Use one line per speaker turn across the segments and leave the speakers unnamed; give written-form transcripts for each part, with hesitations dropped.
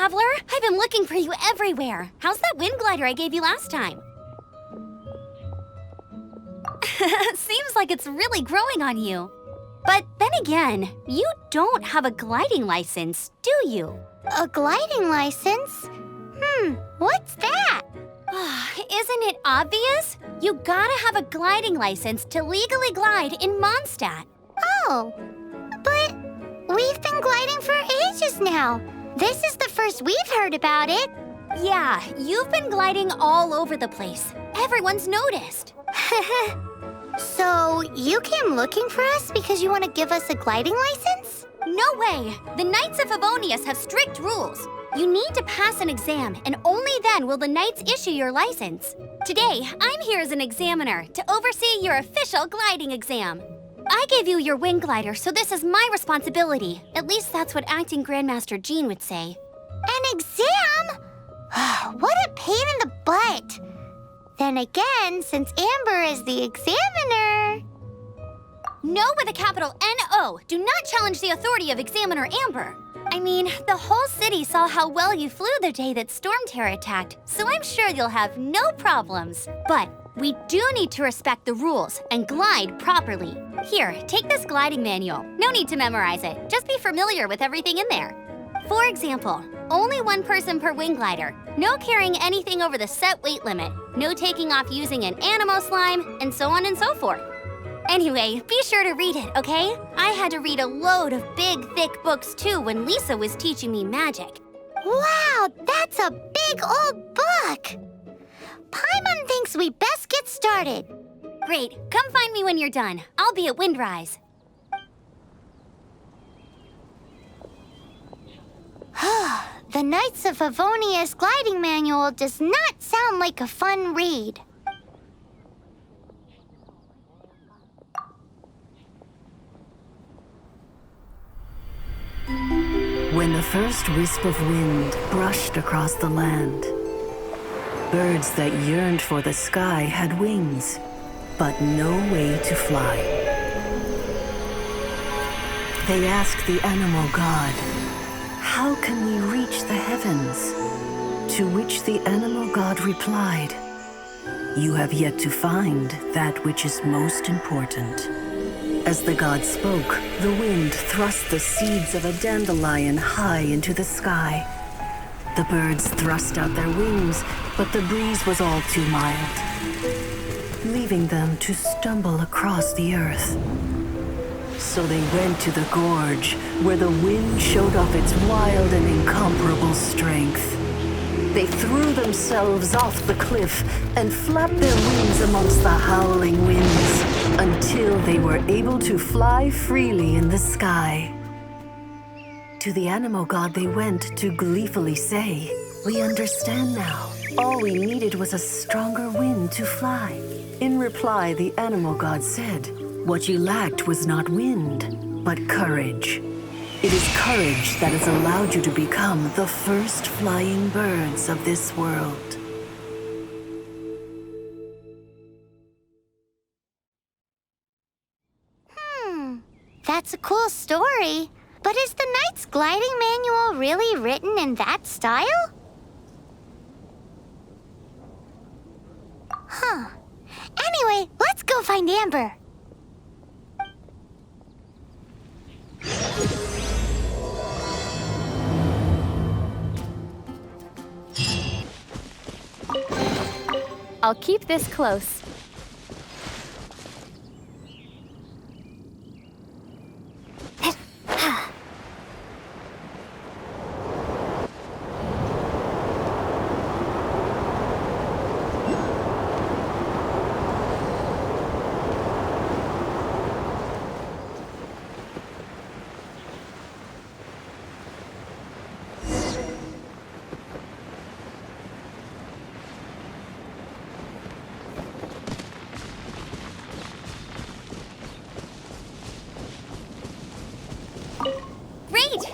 traveler. I've been looking for you everywhere. How's that wind glider I gave you last time? Seems like it's really growing on you. But then again, you don't have a gliding license, do you?
A gliding license? What's that?
Isn't it obvious? You gotta have a gliding license to legally glide in Mondstadt.
Oh, but we've been gliding for ages now. This is the first we've heard about it.
Yeah, you've been gliding all over the place. Everyone's noticed.
So, you came looking for us because you want to give us a gliding license?
No way! The Knights of Favonius have strict rules. You need to pass an exam, and only then will the Knights issue your license. Today, I'm here as an examiner to oversee your official gliding exam. I gave you your wing glider, so this is my responsibility. At least that's what Acting Grandmaster Jean would say.
An exam? What a pain in the butt! Then again, since Amber is the examiner...
No with a capital N-O. Do not challenge the authority of Examiner Amber. I mean, the whole city saw how well you flew the day that Storm Terror attacked, so I'm sure you'll have no problems. But we do need to respect the rules and glide properly. Here, take this gliding manual. No need to memorize it. Just be familiar with everything in there. For example, only one person per wing glider. No carrying anything over the set weight limit. No taking off using an animo slime, and so on and so forth. Anyway, be sure to read it, okay? I had to read a load of big, thick books too when Lisa was teaching me magic.
Wow, that's a big old book! Paimon thinks we best get started.
Great, come find me when you're done. I'll be at Windrise.
The Knights of Favonius gliding manual does not sound like a fun read.
When the first wisp of wind brushed across the land, birds that yearned for the sky had wings, but no way to fly. They asked the animal god, "How can we reach the heavens?" To which the animal god replied, "You have yet to find that which is most important." As the god spoke, the wind thrust the seeds of a dandelion high into the sky. The birds thrust out their wings, but the breeze was all too mild, leaving them to stumble across the earth. So they went to the gorge, where the wind showed off its wild and incomparable strength. They threw themselves off the cliff and flapped their wings amongst the howling winds until they were able to fly freely in the sky. To the animal god they went to gleefully say, "We understand now. All we needed was a stronger wind to fly." In reply, the animal god said, "What you lacked was not wind, but courage. It is courage that has allowed you to become the first flying birds of this world."
That's a cool story. But is the Knight's gliding manual really written in that style? Anyway, let's go find Amber.
I'll keep this close.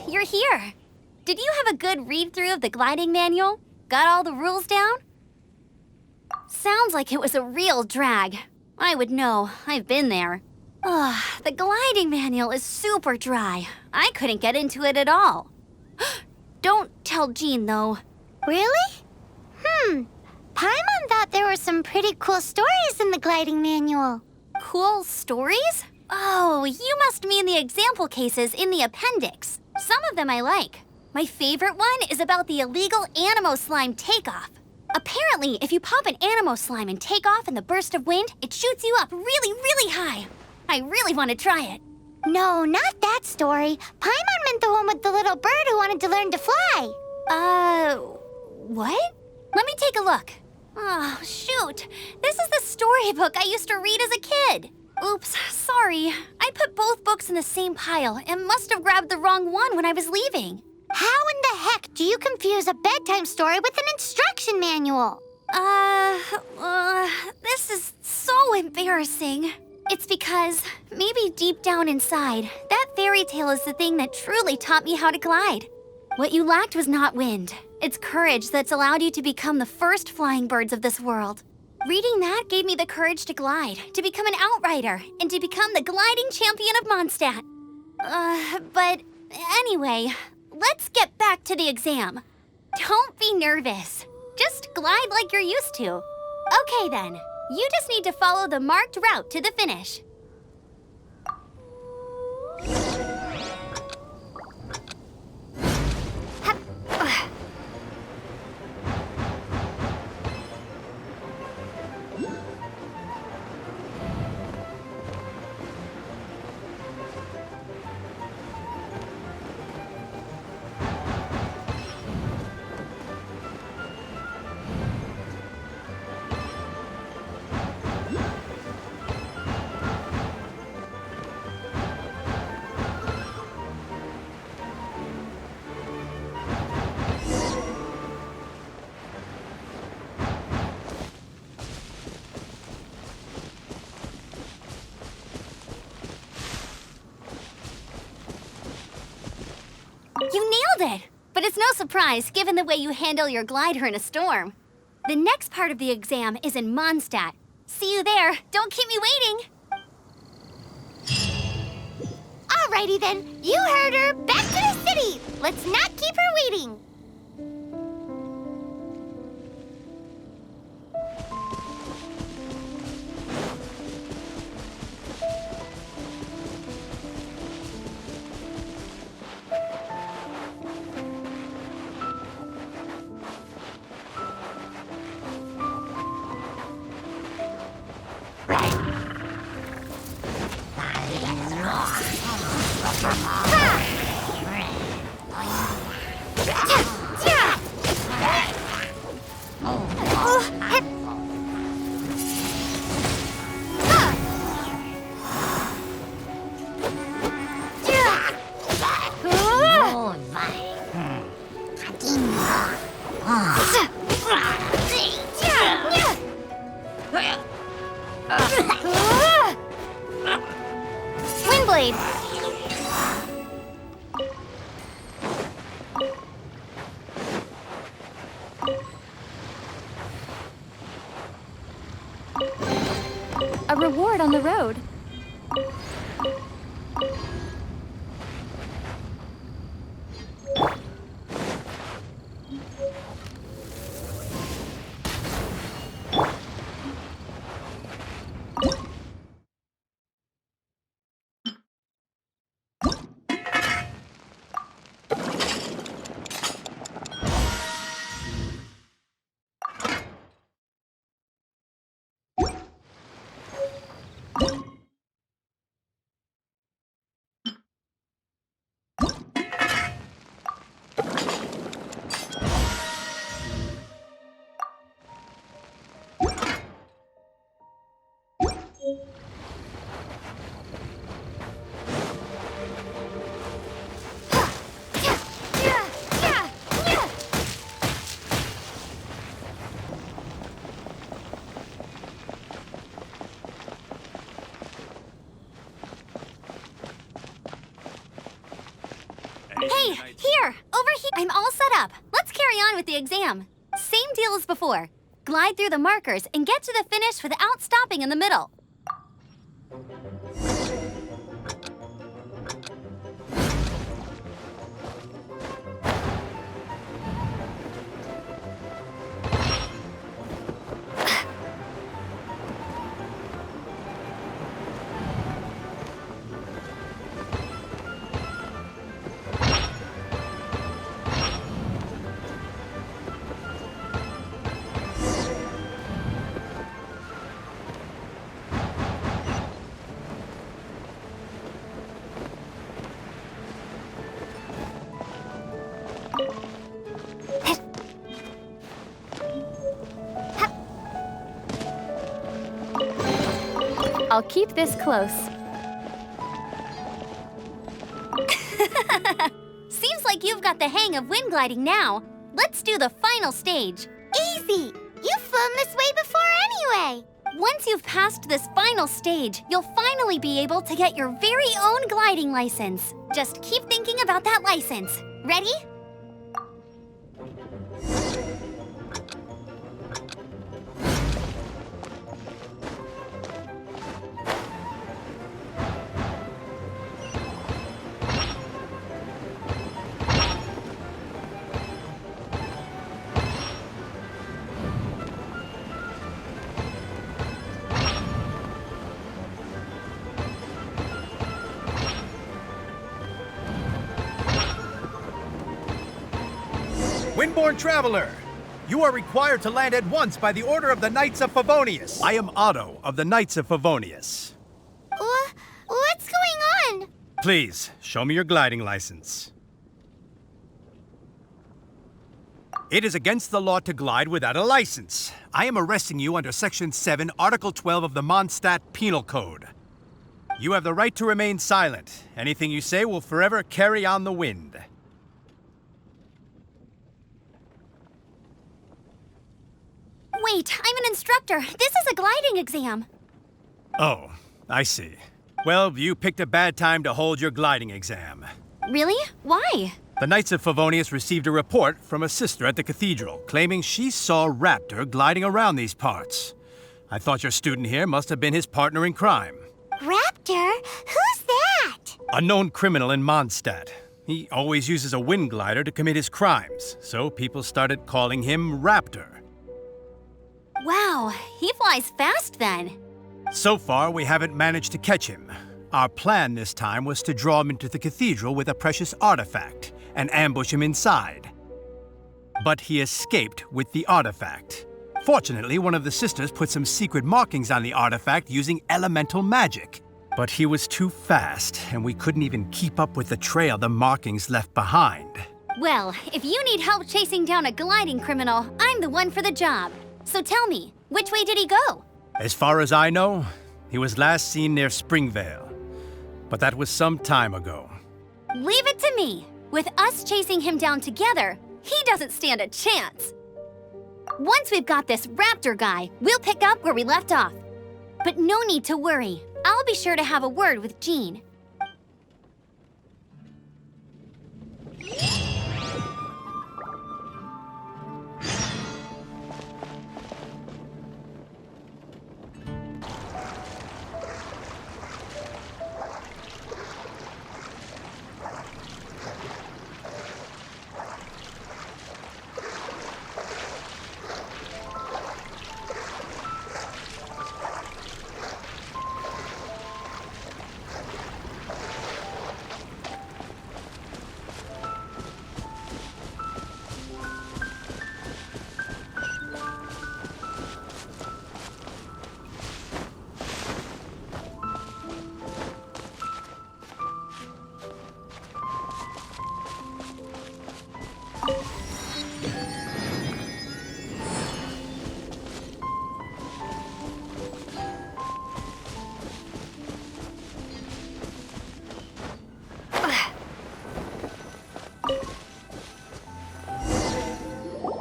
You're here. Did you have a good read-through of the gliding manual? Got all the rules down? Sounds like it was a real drag. I would know. I've been there. The gliding manual is super dry. I couldn't get into it at all. Don't tell Jean, though.
Really? Paimon thought there were some pretty cool stories in the gliding manual.
Cool stories? Oh, you must mean the example cases in the appendix. Some of them I like. My favorite one is about the illegal Animo Slime takeoff. Apparently, if you pop an Animo Slime and take off in the burst of wind, it shoots you up really, really high. I really want to try it.
No, not that story. Paimon meant the one with the little bird who wanted to learn to fly.
What? Let me take a look. Oh, shoot. This is the storybook I used to read as a kid. Oops, sorry. I put both books in the same pile and must have grabbed the wrong one when I was leaving.
How in the heck do you confuse a bedtime story with an instruction manual?
This is so embarrassing. It's because, maybe deep down inside, that fairy tale is the thing that truly taught me how to glide. What you lacked was not wind. It's courage that's allowed you to become the first flying birds of this world. Reading that gave me the courage to glide, to become an outrider, and to become the gliding champion of Mondstadt. But anyway, let's get back to the exam. Don't be nervous. Just glide like you're used to. Okay then, you just need to follow the marked route to the finish. You nailed it! But it's no surprise, given the way you handle your glider in a storm. The next part of the exam is in Mondstadt. See you there. Don't keep me waiting.
Alrighty then, you heard her. Back to the city. Let's not keep her waiting.
Windblade! A reward on the road. Hey, here! Over here! I'm all set up. Let's carry on with the exam. Same deal as before. Glide through the markers and get to the finish without stopping in the middle. I'll keep this close. Seems like you've got the hang of wind gliding now. Let's do the final stage.
Easy! You've flown this way before anyway!
Once you've passed this final stage, you'll finally be able to get your very own gliding license. Just keep thinking about that license. Ready?
Windborn traveler, you are required to land at once by the order of the Knights of Favonius. I am Otto of the Knights of Favonius.
What's going on?
Please, show me your gliding license. It is against the law to glide without a license. I am arresting you under Section 7, Article 12 of the Mondstadt Penal Code. You have the right to remain silent. Anything you say will forever carry on the wind.
Wait, I'm an instructor. This is a gliding exam.
Oh, I see. Well, you picked a bad time to hold your gliding exam.
Really? Why?
The Knights of Favonius received a report from a sister at the cathedral claiming she saw Raptor gliding around these parts. I thought your student here must have been his partner in crime.
Raptor? Who's that?
A known criminal in Mondstadt. He always uses a wind glider to commit his crimes, so people started calling him Raptor.
Wow, he flies fast then.
So far, we haven't managed to catch him. Our plan this time was to draw him into the cathedral with a precious artifact and ambush him inside. But he escaped with the artifact. Fortunately, one of the sisters put some secret markings on the artifact using elemental magic. But he was too fast, and we couldn't even keep up with the trail the markings left behind.
Well, if you need help chasing down a gliding criminal, I'm the one for the job. So tell me, which way did he go?
As far as I know, he was last seen near Springvale. But that was some time ago.
Leave it to me. With us chasing him down together, he doesn't stand a chance. Once we've got this Raptor guy, we'll pick up where we left off. But no need to worry. I'll be sure to have a word with Jean.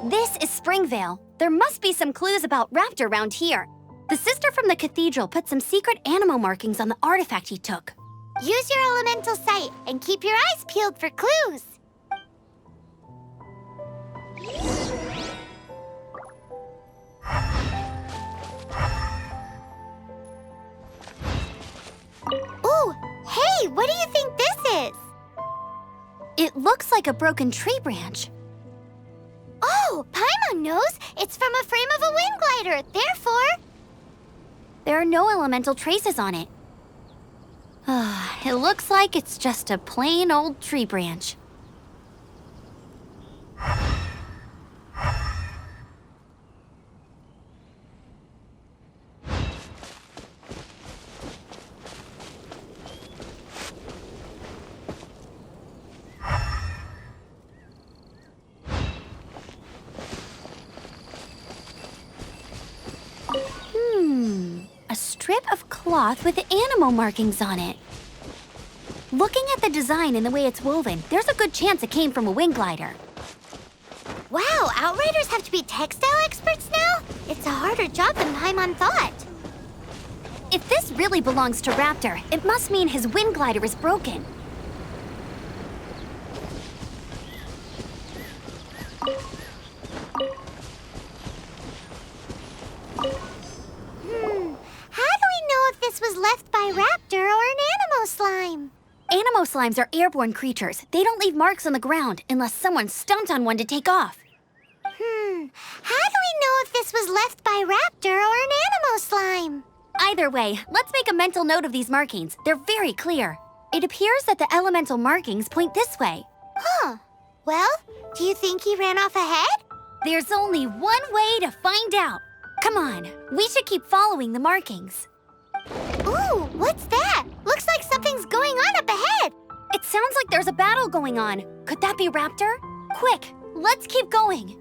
This is Springvale. There must be some clues about Raptor around here. The sister from the cathedral put some secret animal markings on the artifact he took.
Use your elemental sight and keep your eyes peeled for clues. Ooh, hey, what do you think this is?
It looks like a broken tree branch.
Oh, Paimon knows. It's from a frame of a wind glider. Therefore,
There are no elemental traces on it. It looks like it's just a plain old tree branch. A strip of cloth with animal markings on it. Looking at the design and the way it's woven, there's a good chance it came from a wing glider.
Wow, Outriders have to be textile experts now? It's a harder job than Paimon thought.
If this really belongs to Raptor, it must mean his wind glider is broken.
How do we know if this was left by Raptor or an Animo slime?
Animo slimes are airborne creatures. They don't leave marks on the ground unless someone stomped on one to take off.
How do we know if this was left by Raptor or an Animo slime?
Either way, let's make a mental note of these markings. They're very clear. It appears that the elemental markings point this way.
Huh. Well, do you think he ran off ahead?
There's only one way to find out. Come on, we should keep following the markings.
Ooh, what's that? Looks like something's going on up ahead.
It sounds like there's a battle going on. Could that be Raptor? Quick, let's keep going.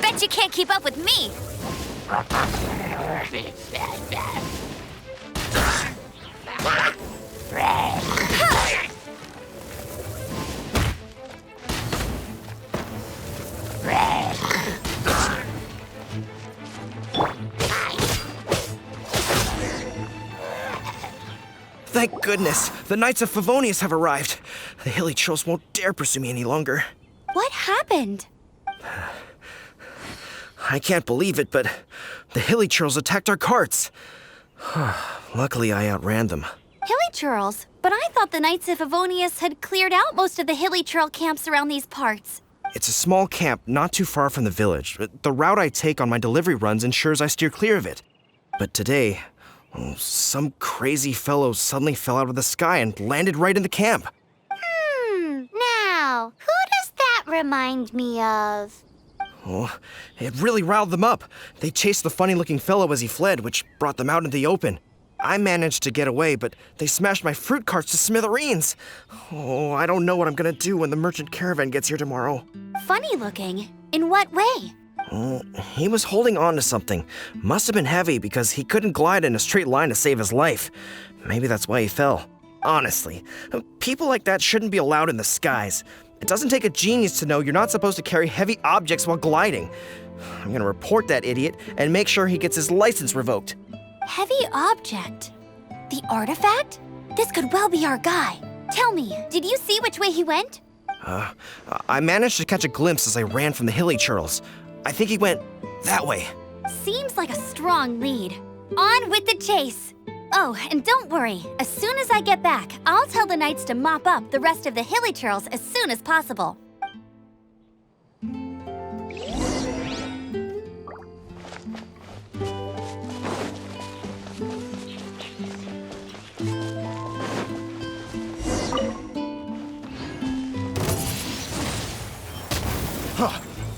Bet you can't keep up with me.
Thank goodness, the Knights of Favonius have arrived. The hilly trolls won't dare pursue me any longer.
What happened?
I can't believe it, but the hilly trolls attacked our carts. Luckily, I outran them.
Hilly churls? But I thought the Knights of Favonius had cleared out most of the hilly churl camps around these parts.
It's a small camp not too far from the village. The route I take on my delivery runs ensures I steer clear of it. But today, some crazy fellow suddenly fell out of the sky and landed right in the camp.
Now, who does that remind me of?
Oh, it really riled them up. They chased the funny-looking fellow as he fled, which brought them out into the open. I managed to get away, but they smashed my fruit carts to smithereens. Oh, I don't know what I'm gonna do when the merchant caravan gets here tomorrow.
Funny looking? In what way?
He was holding on to something. Must have been heavy because he couldn't glide in a straight line to save his life. Maybe that's why he fell. Honestly, people like that shouldn't be allowed in the skies. It doesn't take a genius to know you're not supposed to carry heavy objects while gliding. I'm gonna report that idiot and make sure he gets his license revoked.
Heavy object? The artifact? This could well be our guy. Tell me, did you see which way he went?
I managed to catch a glimpse as I ran from the hilly churls. I think he went that way.
Seems like a strong lead. On with the chase. Oh, and don't worry. As soon as I get back, I'll tell the knights to mop up the rest of the hilly churls as soon as possible.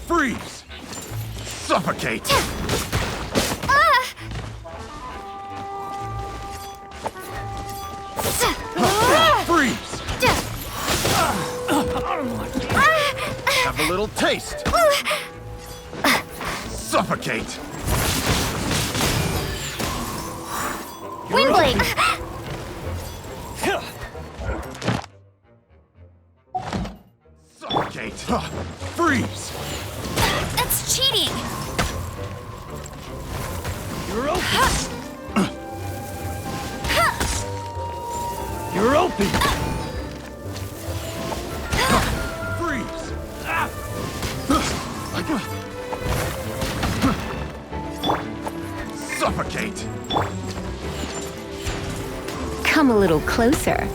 Freeze! Suffocate! Freeze! Have a little taste! Suffocate!
Windblade!
Suffocate! Freeze!
That's cheating!
You're open! You're open! Freeze! Suffocate!
Come a little closer.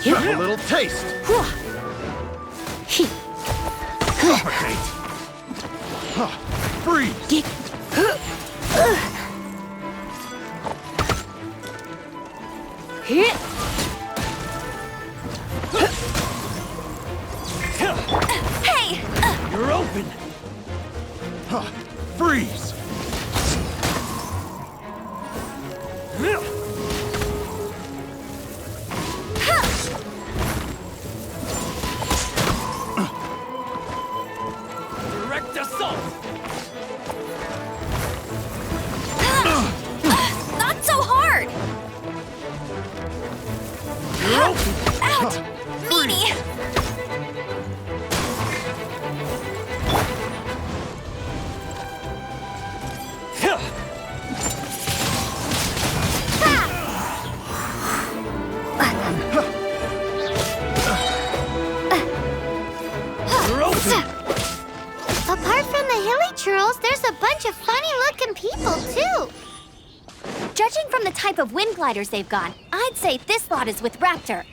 Have a little taste! Suffocate! Freeze!
Hey!
You're open! Huh. Freeze! Direct assault!
Not so hard!
You're open!
Out! Meanie!
You're open!
Apart from the hilly churls, there's a bunch of funny-looking people, too.
Judging from the type of wind gliders they've got, I'd say this lot is with Raptor.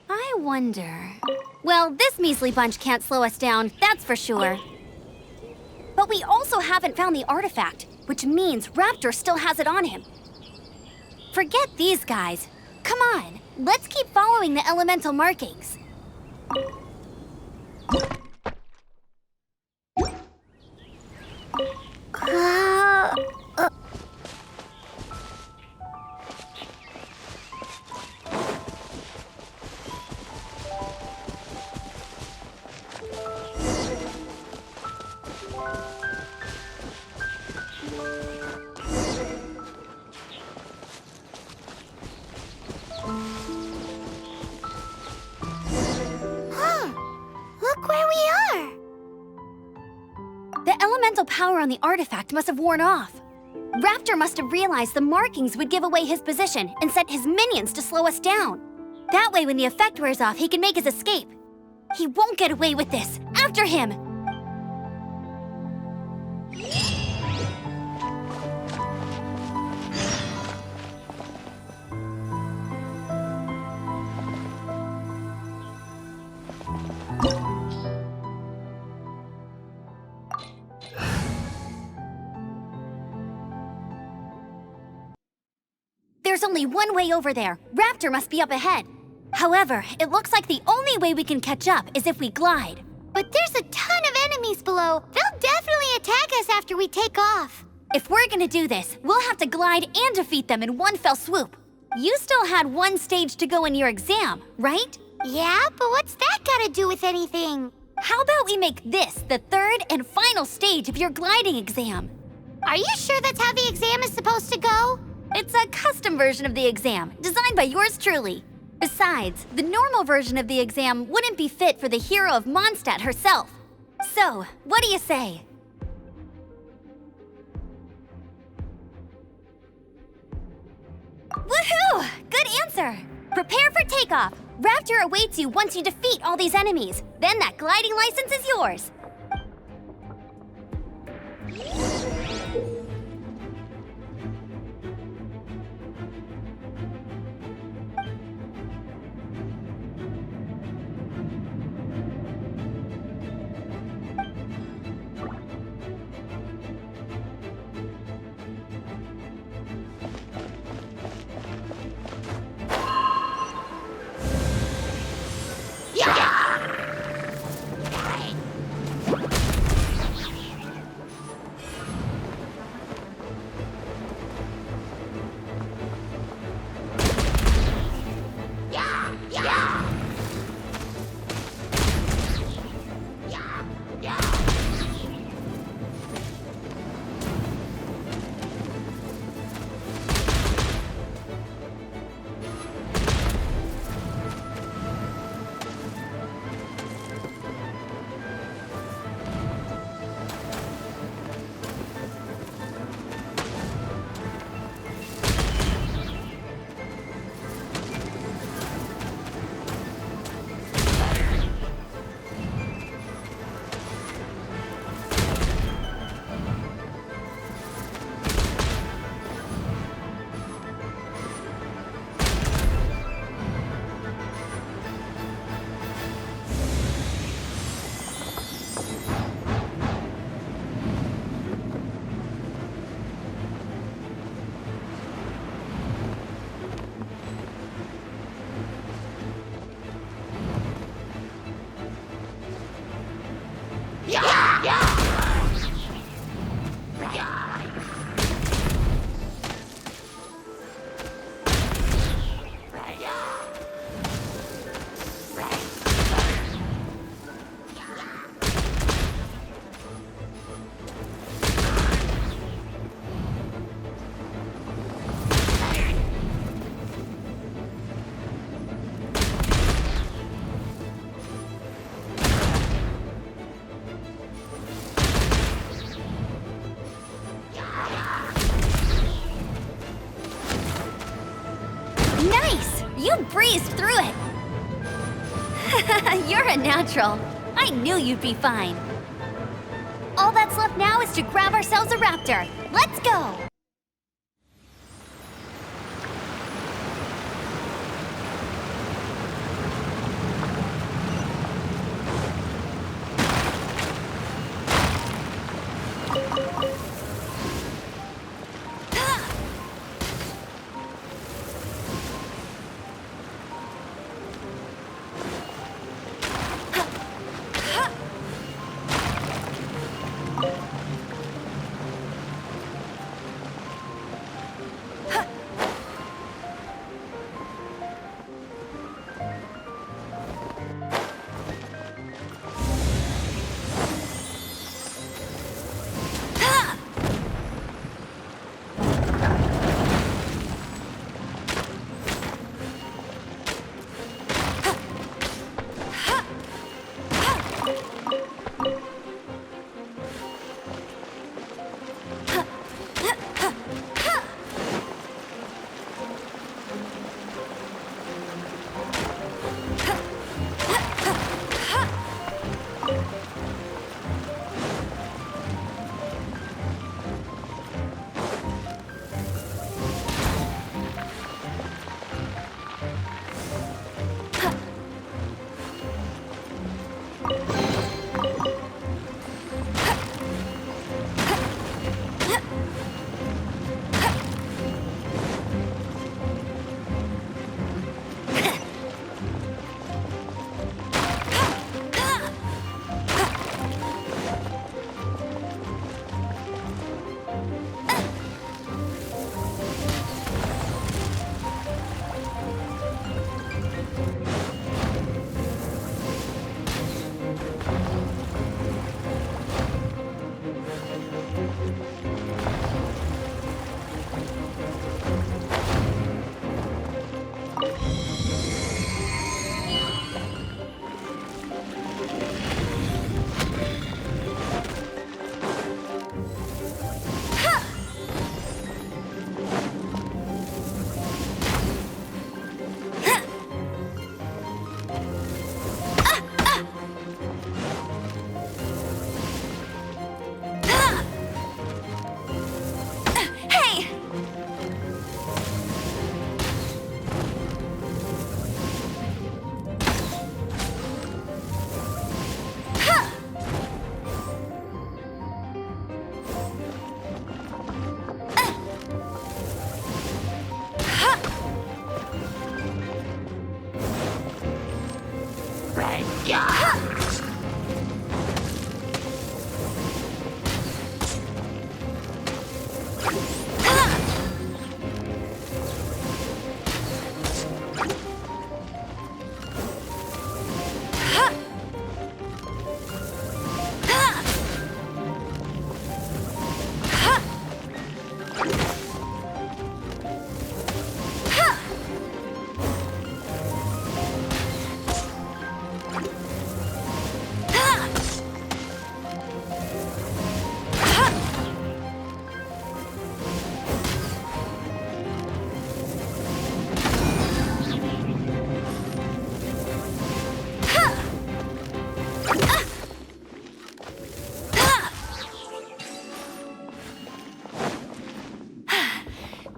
I wonder... Well, this measly bunch can't slow us down, that's for sure. But we also haven't found the artifact, which means Raptor still has it on him. Forget these guys. Come on, let's keep following the elemental markings.
Look where we are.
The elemental power on the artifact must have worn off. Raptor must have realized the markings would give away his position and sent his minions to slow us down. That way, when the effect wears off, he can make his escape. He won't get away with this. After him! There's only one way over there. Raptor must be up ahead. However, it looks like the only way we can catch up is if we glide.
But there's a ton of enemies below. They'll definitely attack us after we take off.
If we're gonna do this, we'll have to glide and defeat them in one fell swoop. You still had one stage to go in your exam, right?
Yeah, but what's that gotta do with anything?
How about we make this the third and final stage of your gliding exam?
Are you sure that's how the exam is supposed to go?
It's a custom version of the exam, designed by yours truly. Besides, the normal version of the exam wouldn't be fit for the hero of Mondstadt herself. So, what do you say? Woohoo! Good answer! Prepare for takeoff. Raptor awaits you once you defeat all these enemies. Then that gliding license is yours. Nice! You breezed through it! You're a natural. I knew you'd be fine. All that's left now is to grab ourselves a raptor. Let's go!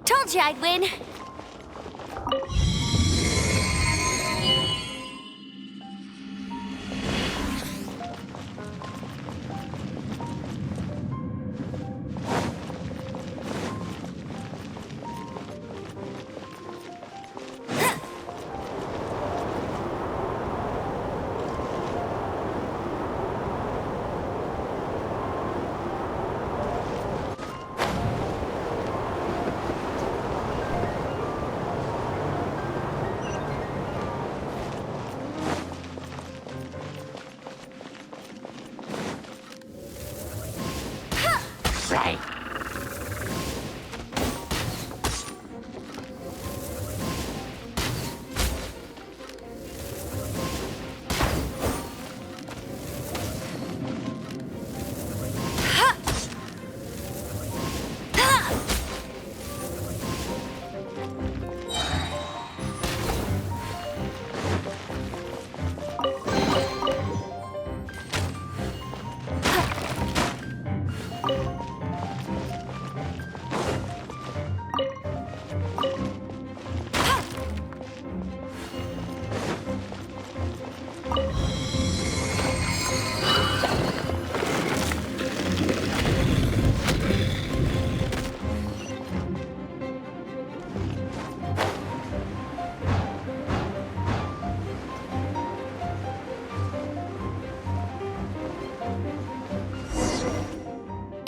Told you I'd win.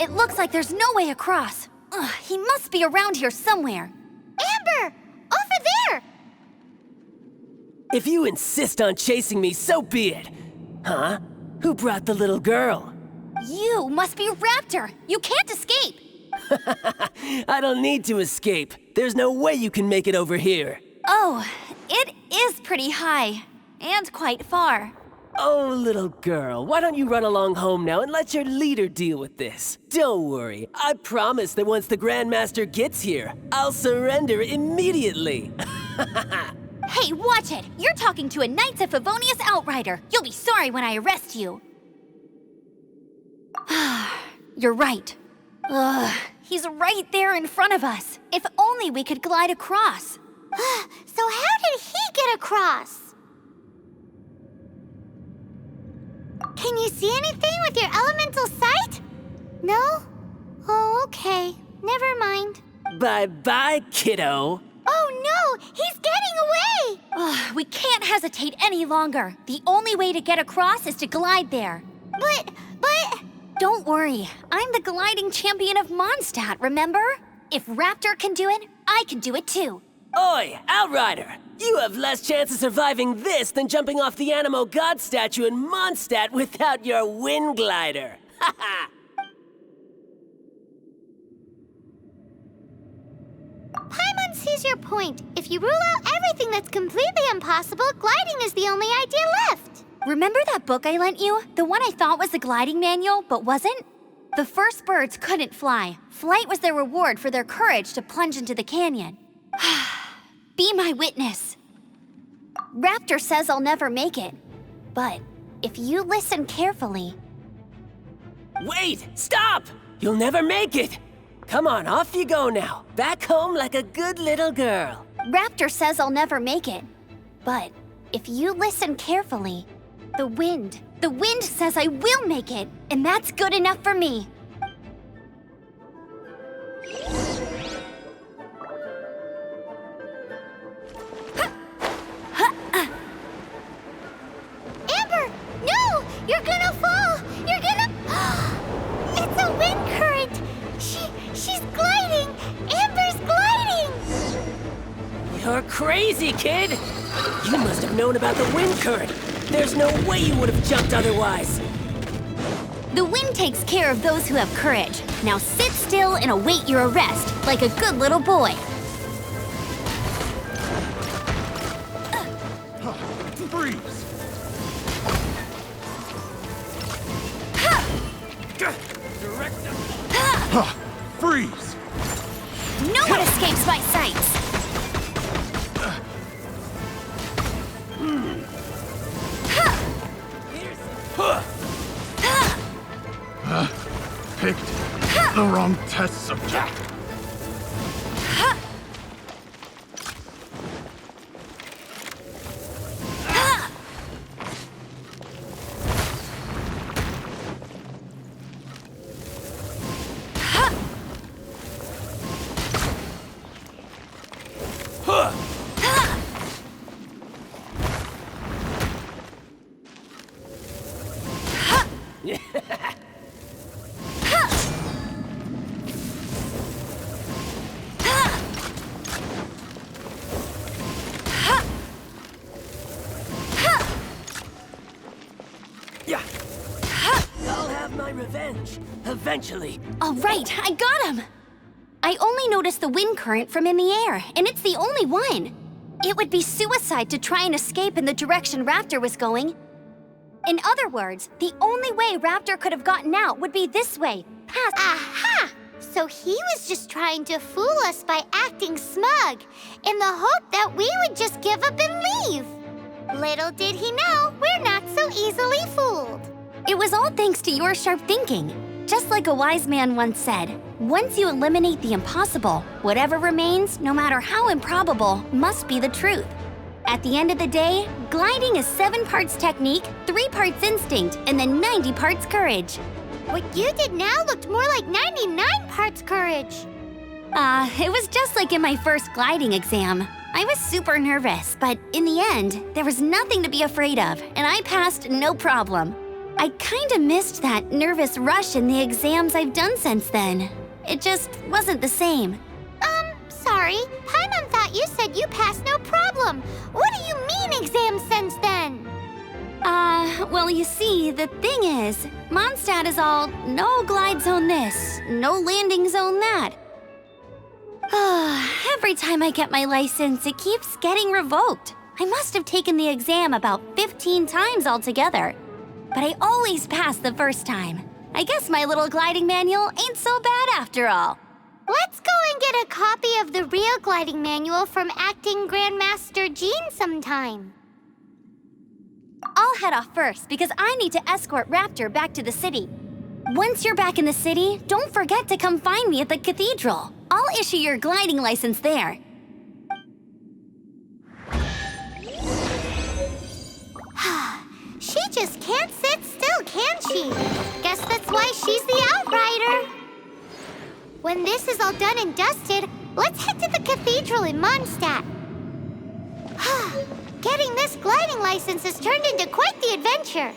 It looks like there's no way across. Ugh, he must be around here somewhere.
Amber! Over there!
If you insist on chasing me, so be it. Huh? Who brought the little girl?
You must be Raptor. You can't escape.
I don't need to escape. There's no way you can make it over here.
Oh, it is pretty high. And quite far.
Oh, little girl, why don't you run along home now and let your leader deal with this? Don't worry, I promise that once the Grandmaster gets here, I'll surrender immediately.
Hey, watch it! You're talking to a Knights of Favonius outrider. You'll be sorry when I arrest you. You're right. Ugh, he's right there in front of us. If only we could glide across.
So how did he get across? Can you see anything with your elemental sight? No? Oh, okay. Never mind.
Bye-bye, kiddo.
Oh no! He's getting away!
Ugh, we can't hesitate any longer. The only way to get across is to glide there.
But...
Don't worry. I'm the gliding champion of Mondstadt, remember? If Raptor can do it, I can do it too.
Oi, Outrider! You have less chance of surviving this than jumping off the Animo God statue in Mondstadt without your wind glider. Haha!
Paimon sees your point. If you rule out everything that's completely impossible, gliding is the only idea left.
Remember that book I lent you? The one I thought was the gliding manual, but wasn't? The first birds couldn't fly. Flight was their reward for their courage to plunge into the canyon. Be my witness. Raptor says I'll never make it. But if you listen carefully...
Wait! Stop! You'll never make it! Come on, off you go now. Back home like a good little girl.
Raptor says I'll never make it. But if you listen carefully, the wind says I will make it, and that's good enough for me.
Amber! No! You're gonna fall! You're gonna... It's a wind current! She's gliding! Amber's gliding!
You're crazy, kid! You must have known about the wind current. There's no way you would have jumped otherwise.
The wind takes care of those who have courage. Now sit still and await your arrest, like a good little boy.
Freeze! Direct freeze!
No one escapes my sights.
Picked the wrong test subject.
I'll have my revenge, eventually.
All right, I got him. I only noticed the wind current from in the air, and it's the only one. It would be suicide to try and escape in the direction Raptor was going. In other words, the only way Raptor could have gotten out would be this way, past...
Aha! So he was just trying to fool us by acting smug, in the hope that we would just give up and leave. Little did he know, we're not so easily fooled.
It was all thanks to your sharp thinking. Just like a wise man once said, once you eliminate the impossible, whatever remains, no matter how improbable, must be the truth. At the end of the day, gliding is 7 parts technique, 3 parts instinct, and then 90 parts courage.
What you did now looked more like 99 parts courage.
It was just like in my first gliding exam. I was super nervous, but in the end, there was nothing to be afraid of, and I passed no problem. I kinda missed that nervous rush in the exams I've done since then. It just wasn't the same.
Sorry. Paimon thought you said you passed no problem. What do you mean exams since then?
Well, you see, the thing is, Mondstadt is all no glide zone this, no landing zone that. Every time I get my license, it keeps getting revoked. I must have taken the exam about 15 times altogether. But I always pass the first time. I guess my little gliding manual ain't so bad after all.
Let's go and get a copy of the real gliding manual from Acting Grandmaster Jean sometime.
I'll head off first because I need to escort Raptor back to the city. Once you're back in the city, don't forget to come find me at the cathedral. I'll issue your gliding license there.
She just can't sit still, can she? Guess that's why she's the Outrider. When this is all done and dusted, let's head to the cathedral in Mondstadt. Getting this gliding license has turned into quite the adventure.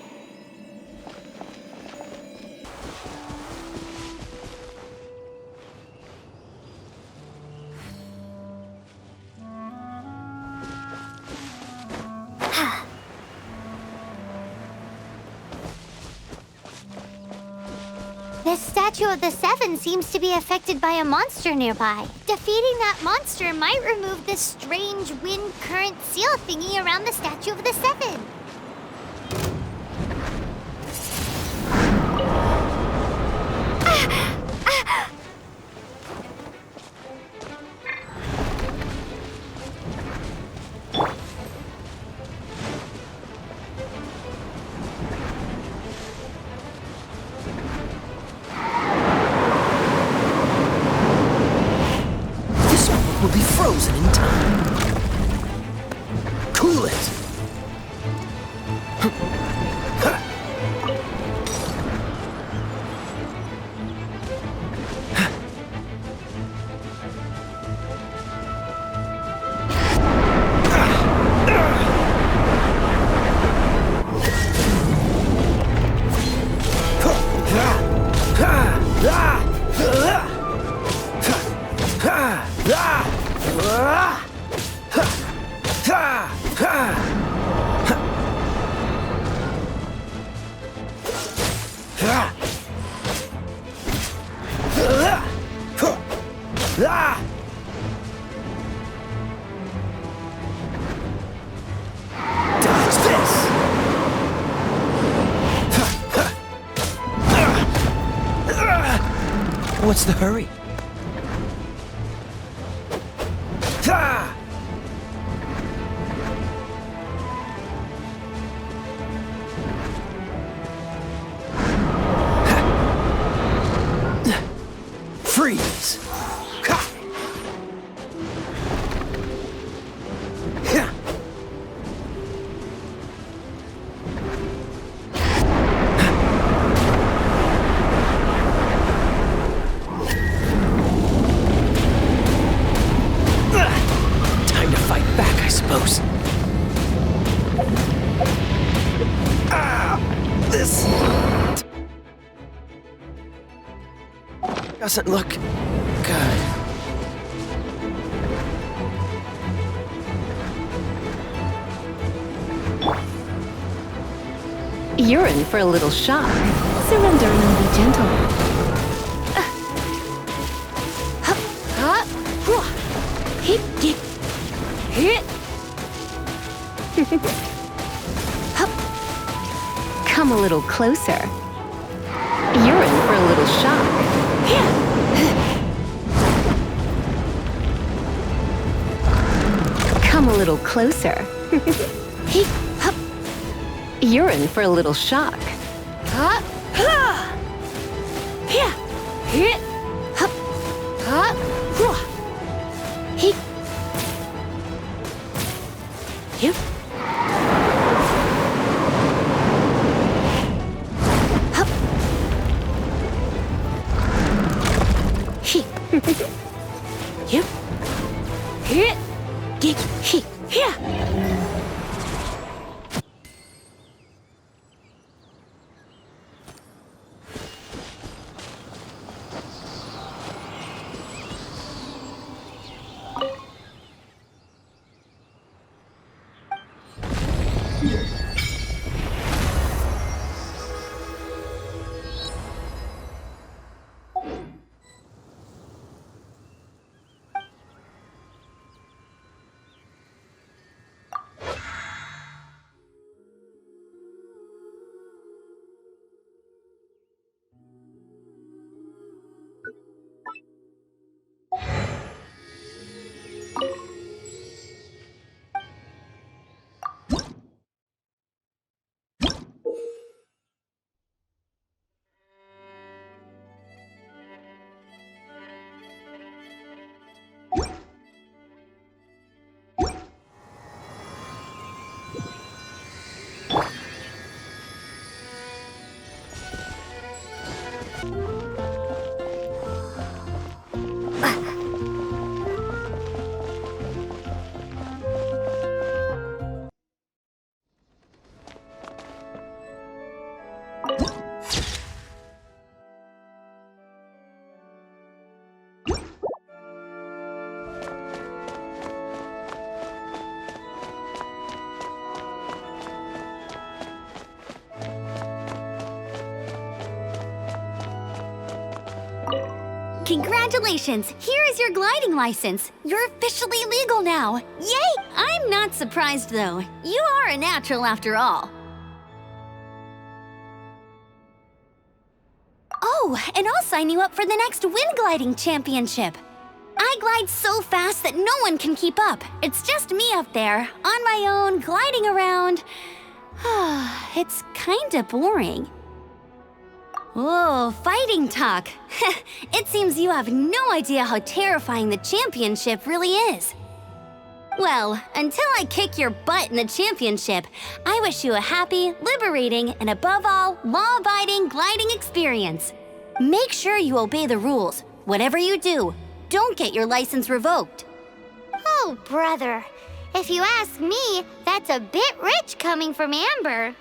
This statue of the Seven seems to be affected by a monster nearby. Defeating that monster might remove this strange wind current seal thingy around the statue of the Seven.
Will be frozen in time. Cool it! What's the hurry? Freeze! Time to fight back, I suppose. This doesn't look good.
You're in for a little shock. Surrender and be gentle. Come a little closer. You're in for a little shock. Come a little closer. You're in for a little shock.
Congratulations! Here is your gliding license. You're officially legal now. Yay! I'm not surprised, though. You are a natural after all. Oh, and I'll sign you up for the next wind gliding championship. I glide so fast that no one can keep up. It's just me up there, on my own, gliding around. It's kinda boring. Whoa, fighting talk. It seems you have no idea how terrifying the championship really is. Well, until I kick your butt in the championship, I wish you a happy, liberating, and above all, law-abiding gliding experience. Make sure you obey the rules. Whatever you do, don't get your license revoked.
Oh, brother. If you ask me, that's a bit rich coming from Amber.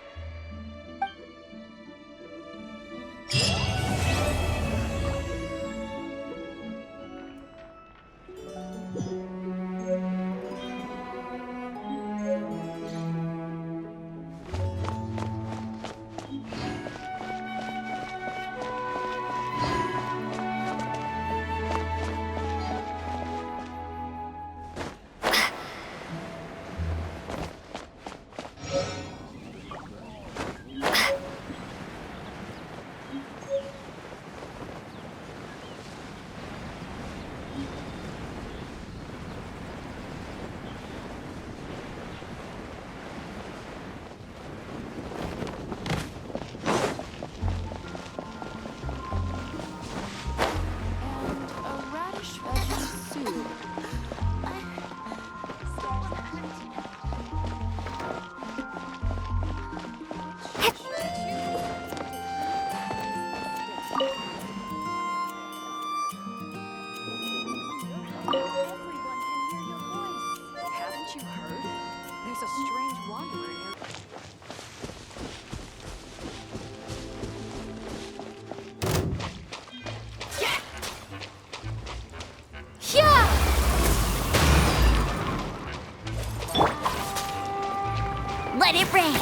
Let it rain!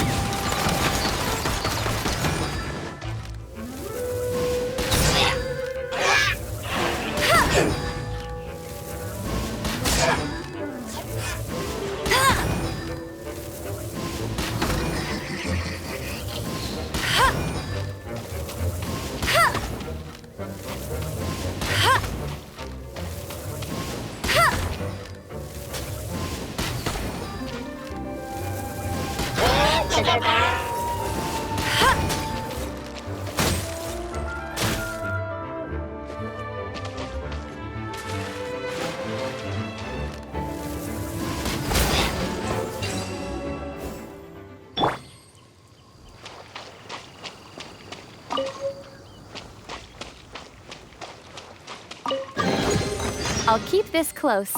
I'll keep this close.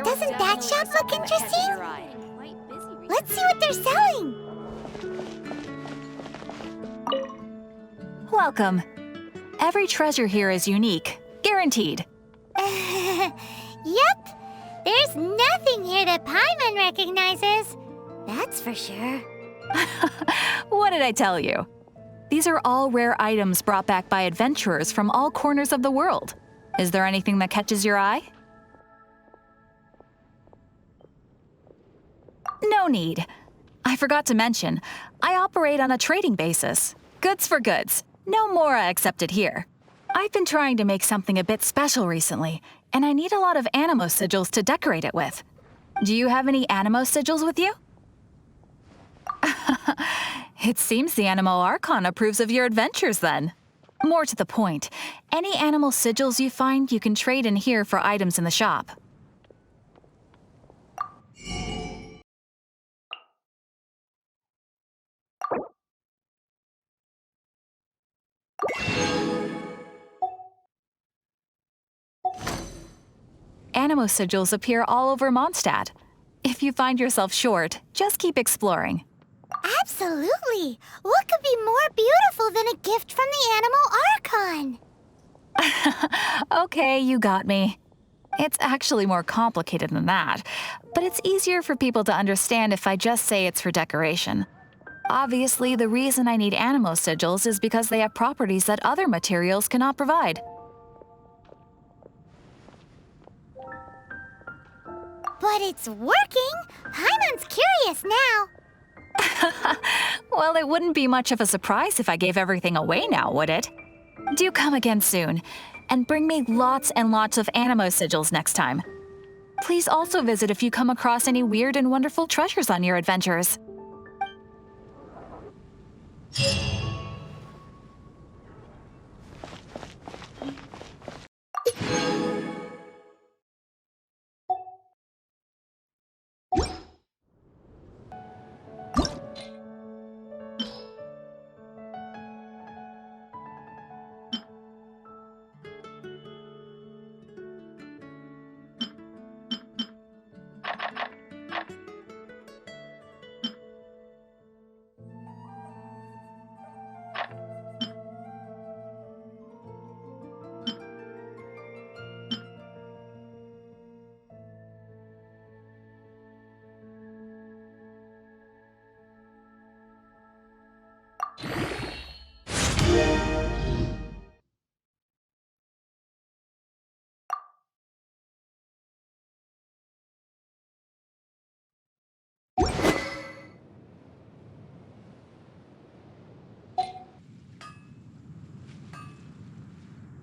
Doesn't that shop look interesting? Let's see what they're selling.
Welcome. Every treasure here is unique, guaranteed.
Yep. There's nothing here that Paimon recognizes. That's for sure.
What did I tell you? These are all rare items brought back by adventurers from all corners of the world. Is there anything that catches your eye? No need. I forgot to mention, I operate on a trading basis. Goods for goods. No Mora accepted here. I've been trying to make something a bit special recently, and I need a lot of animo sigils to decorate it with. Do you have any animo sigils with you? It seems the Animo Archon approves of your adventures then. More to the point, any animal sigils you find you can trade in here for items in the shop. Animo sigils appear all over Mondstadt. If you find yourself short, just keep exploring.
Absolutely! What could be more beautiful than a gift from the Animal Archon?
Okay, you got me. It's actually more complicated than that, but it's easier for people to understand if I just say it's for decoration. Obviously, the reason I need animo sigils is because they have properties that other materials cannot provide.
But it's working! Paimon's curious now.
Well, it wouldn't be much of a surprise if I gave everything away now, would it? Do come again soon, and bring me lots and lots of animo sigils next time. Please also visit if you come across any weird and wonderful treasures on your adventures.